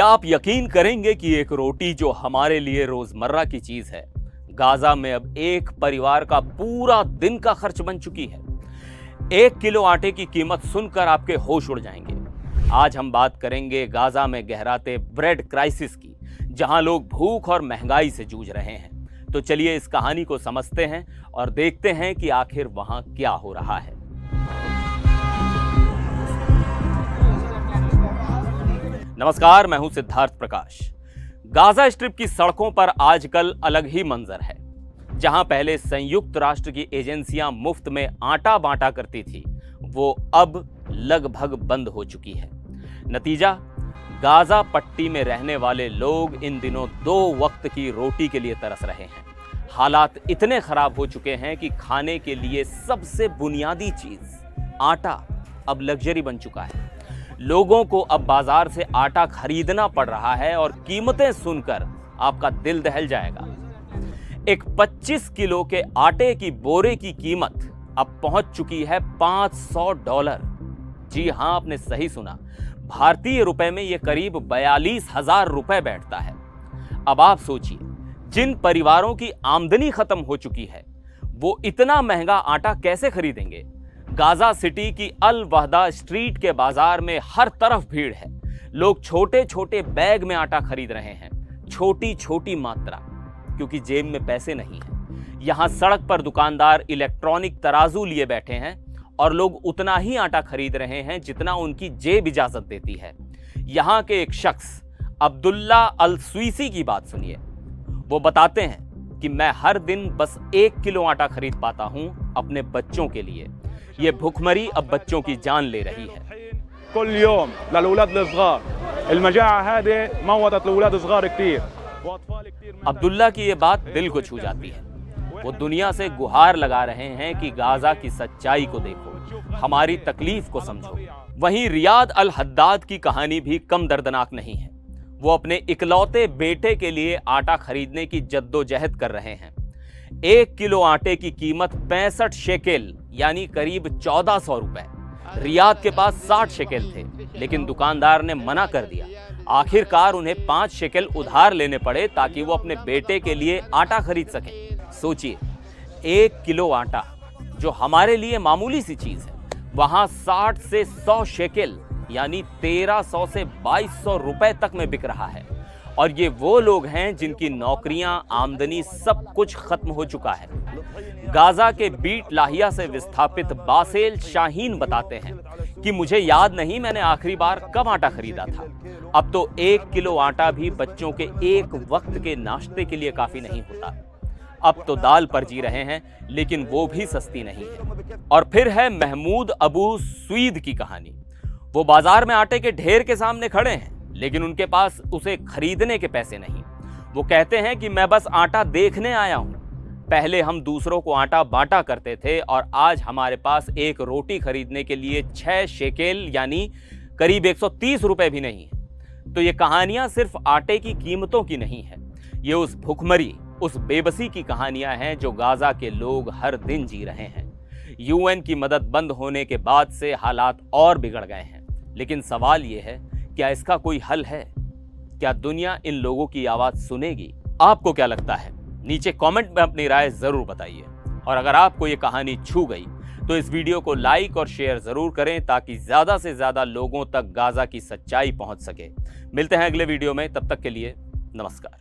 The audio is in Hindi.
क्या आप यकीन करेंगे कि एक रोटी जो हमारे लिए रोजमर्रा की चीज है, गाजा में अब एक परिवार का पूरा दिन का खर्च बन चुकी है। 1 किलो आटे की कीमत सुनकर आपके होश उड़ जाएंगे। आज हम बात करेंगे गाजा में गहराते ब्रेड क्राइसिस की, जहां लोग भूख और महंगाई से जूझ रहे हैं। तो चलिए इस कहानी को समझते हैं और देखते हैं कि आखिर वहां क्या हो रहा है। नमस्कार, मैं हूं सिद्धार्थ प्रकाश। गाजा स्ट्रिप की सड़कों पर आजकल अलग ही मंजर है। जहां पहले संयुक्त राष्ट्र की एजेंसियां मुफ्त में आटा बांटा करती थी, वो अब लगभग बंद हो चुकी है। नतीजा, गाजा पट्टी में रहने वाले लोग इन दिनों 2 वक्त की रोटी के लिए तरस रहे हैं। हालात इतने खराब हो चुके हैं कि खाने के लिए सबसे बुनियादी चीज आटा अब लग्जरी बन चुका है। लोगों को अब बाजार से आटा खरीदना पड़ रहा है और कीमतें सुनकर आपका दिल दहल जाएगा। एक 25 किलो के आटे की बोरे की कीमत अब पहुंच चुकी है $500। जी हां, आपने सही सुना। भारतीय रुपए में यह करीब 42,000 रुपए बैठता है। अब आप सोचिए, जिन परिवारों की आमदनी खत्म हो चुकी है, वो इतना महंगा आटा कैसे खरीदेंगे? गाजा सिटी की अल वहदा स्ट्रीट के बाजार में हर तरफ भीड़ है। लोग छोटे छोटे बैग में आटा खरीद रहे हैं, छोटी छोटी मात्रा, क्योंकि जेब में पैसे नहीं है। यहां सड़क पर दुकानदार इलेक्ट्रॉनिक तराजू लिए बैठे हैं और लोग उतना ही आटा खरीद रहे हैं जितना उनकी जेब इजाजत देती है। यहां के एक शख्स अब्दुल्ला अल स्वीसी की बात सुनिए। वो बताते हैं कि मैं हर दिन बस 1 किलो आटा खरीद पाता हूं अपने बच्चों के लिए। ये भुखमरी अब बच्चों की जान ले रही है। अब्दुल्ला की ये बात दिल को छू जाती है। वो दुनिया से गुहार लगा रहे हैं कि गाजा की सच्चाई को देखो, हमारी तकलीफ को समझो। वहीं रियाद अल हद्दाद की कहानी भी कम दर्दनाक नहीं है। वो अपने इकलौते बेटे के लिए आटा खरीदने की जद्दोजहद कर रहे हैं। 1 किलो आटे की कीमत 65 शेकेल यानी करीब 1400 रुपए। रियाद के पास 60 शेकेल थे, लेकिन दुकानदार ने मना कर दिया। आखिरकार उन्हें 5 शेकेल उधार लेने पड़े ताकि वो अपने बेटे के लिए आटा खरीद सकें। सोचिए, 1 किलो आटा जो हमारे लिए मामूली सी चीज है, वहां 60 से 100 शेकेल यानी 1300 से 2200 रुपए तक में बिक रहा है। और ये वो लोग हैं जिनकी नौकरियां, आमदनी, सब कुछ खत्म हो चुका है। गाजा के बीट लाहिया से विस्थापित बासेल शाहीन बताते हैं कि मुझे याद नहीं मैंने आखिरी बार कब आटा खरीदा था। अब तो 1 किलो आटा भी बच्चों के एक वक्त के नाश्ते के लिए काफी नहीं होता। अब तो दाल पर जी रहे हैं, लेकिन वो भी सस्ती नहीं है। और फिर है महमूद अबू स्वीद की कहानी। वो बाजार में आटे के ढेर के सामने खड़े हैं, लेकिन उनके पास उसे खरीदने के पैसे नहीं। वो कहते हैं कि मैं बस आटा देखने आया हूं। पहले हम दूसरों को आटा बांटा करते थे और आज हमारे पास एक रोटी खरीदने के लिए 6 शेकेल यानी करीब 130 रुपए भी नहीं है। तो ये कहानियां सिर्फ आटे की कीमतों की नहीं है, ये उस भुखमरी, उस बेबसी की कहानियां हैं जो गाजा के लोग हर दिन जी रहे हैं। यूएन की मदद बंद होने के बाद से हालात और बिगड़ गए हैं, लेकिन सवाल ये है, क्या इसका कोई हल है? क्या दुनिया इन लोगों की आवाज सुनेगी? आपको क्या लगता है? नीचे कमेंट में अपनी राय जरूर बताइए। और अगर आपको ये कहानी छू गई तो इस वीडियो को लाइक और शेयर जरूर करें ताकि ज्यादा से ज्यादा लोगों तक गाजा की सच्चाई पहुंच सके। मिलते हैं अगले वीडियो में, तब तक के लिए नमस्कार।